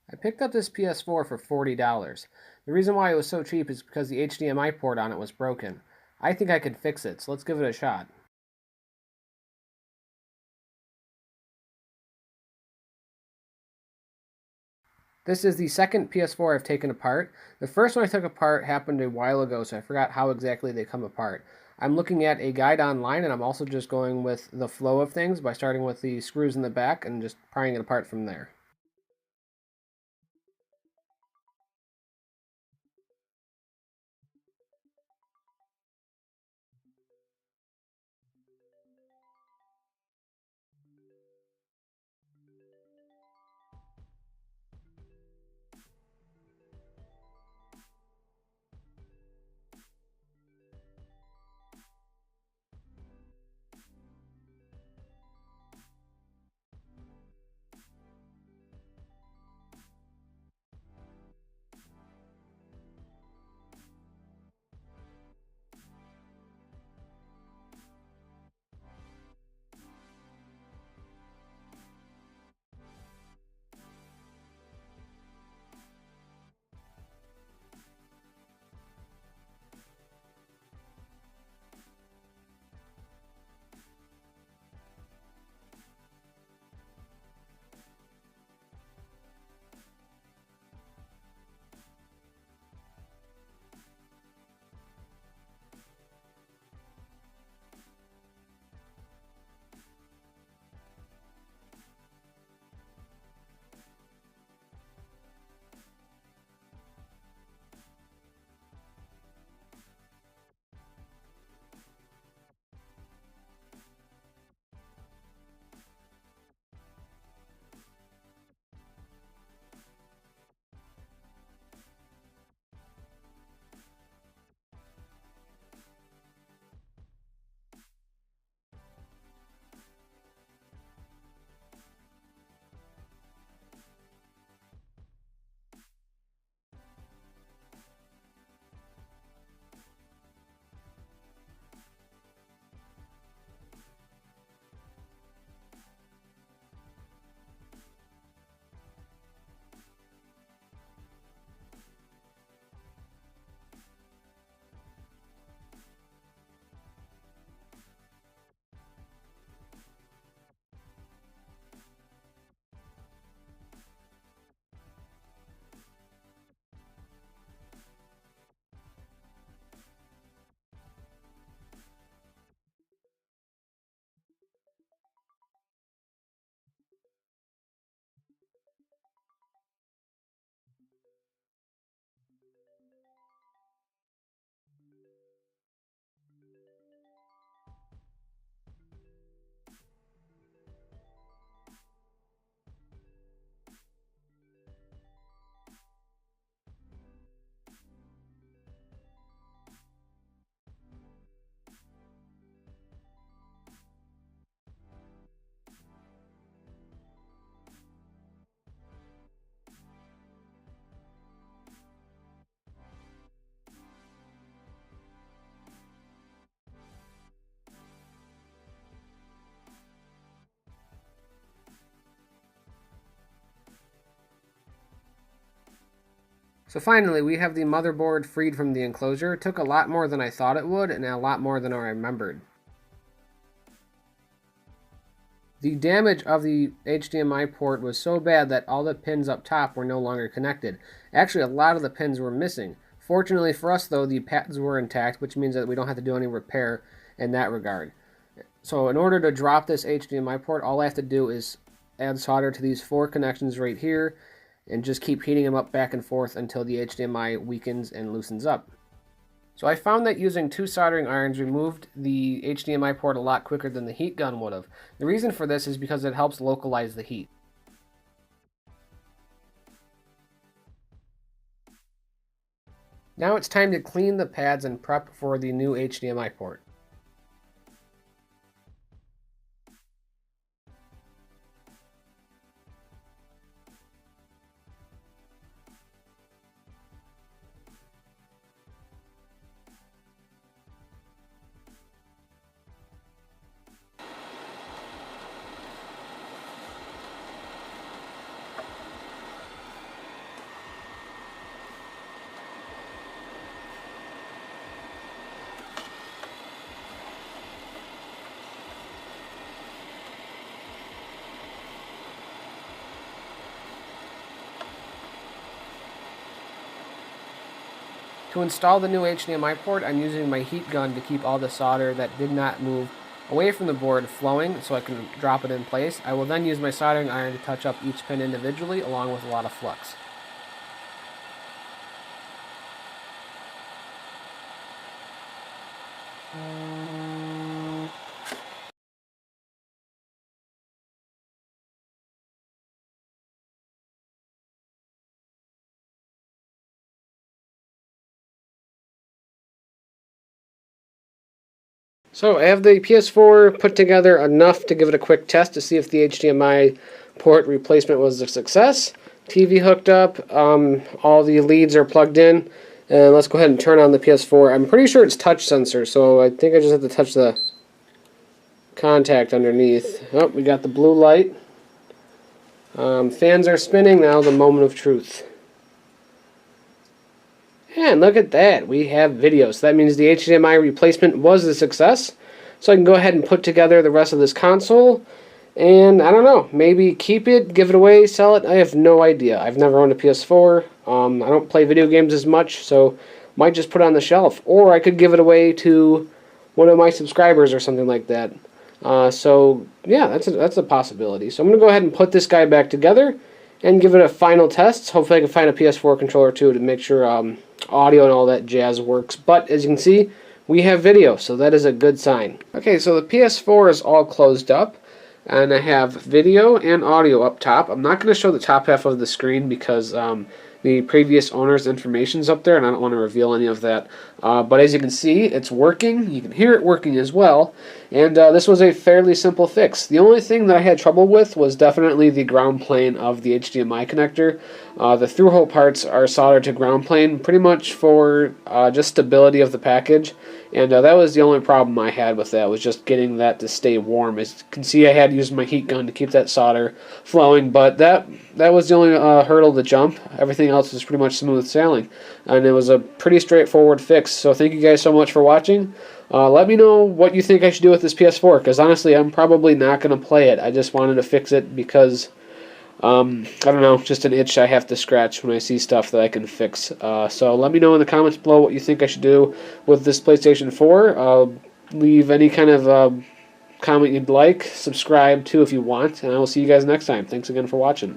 I picked up this PS4 for $40. The reason why it was so cheap is because the HDMI port on it was broken. I think I could fix it, so let's give it a shot. This is the second PS4 I've taken apart. The first one I took apart happened a while ago, so I forgot how exactly they come apart. I'm looking at a guide online, and I'm also just going with the flow of things by starting with the screws in the back and just prying it apart from there. So finally, we have the motherboard freed from the enclosure. It took a lot more than I thought it would, and a lot more than I remembered. The damage of the HDMI port was so bad that all the pins up top were no longer connected. Actually, a lot of the pins were missing. Fortunately for us, though, the pads were intact, which means that we don't have to do any repair in that regard. So in order to drop this HDMI port, all I have to do is add solder to these four connections right here and just keep heating them up back and forth until the HDMI weakens and loosens up. So I found that using two soldering irons removed the HDMI port a lot quicker than the heat gun would have. The reason for this is because it helps localize the heat. Now it's time to clean the pads and prep for the new HDMI port. To install the new HDMI port, I'm using my heat gun to keep all the solder that did not move away from the board flowing so I can drop it in place. I will then use my soldering iron to touch up each pin individually along with a lot of flux. So I have the PS4 put together enough to give it a quick test to see if the HDMI port replacement was a success. TV hooked up, all the leads are plugged in, and let's go ahead and turn on the PS4. I'm pretty sure it's touch sensor, so I think I just have to touch the contact underneath. Oh, we got the blue light. Fans are spinning now, the moment of truth. And look at that, we have video. So that means the HDMI replacement was a success. So I can go ahead and put together the rest of this console. And I don't know, maybe keep it, give it away, sell it. I have no idea. I've never owned a PS4. I don't play video games as much, so might just put it on the shelf. Or I could give it away to one of my subscribers or something like that. So yeah, that's a possibility. So I'm going to go ahead and put this guy back together and give it a final test. Hopefully I can find a PS4 controller too to make sure audio and all that jazz works. But as you can see, we have video, so that is a good sign. Okay, so the PS4 is all closed up, and I have video and audio up top. I'm not going to show the top half of the screen because the previous owner's information is up there, and I don't want to reveal any of that. But as you can see, it's working. You can hear it working as well. And this was a fairly simple fix. The only thing that I had trouble with was definitely the ground plane of the HDMI connector. The through-hole parts are soldered to ground plane pretty much for just stability of the package. And that was the only problem I had with that, was just getting that to stay warm. As you can see, I had used my heat gun to keep that solder flowing, but that was the only hurdle to jump. Everything else was pretty much smooth sailing. And it was a pretty straightforward fix. So thank you guys so much for watching. Let me know what you think I should do with this PS4, because honestly, I'm probably not going to play it. I just wanted to fix it because, I don't know, just an itch I have to scratch when I see stuff that I can fix. So let me know in the comments below what you think I should do with this PlayStation 4. Leave any kind of comment you'd like. Subscribe too if you want, and I will see you guys next time. Thanks again for watching.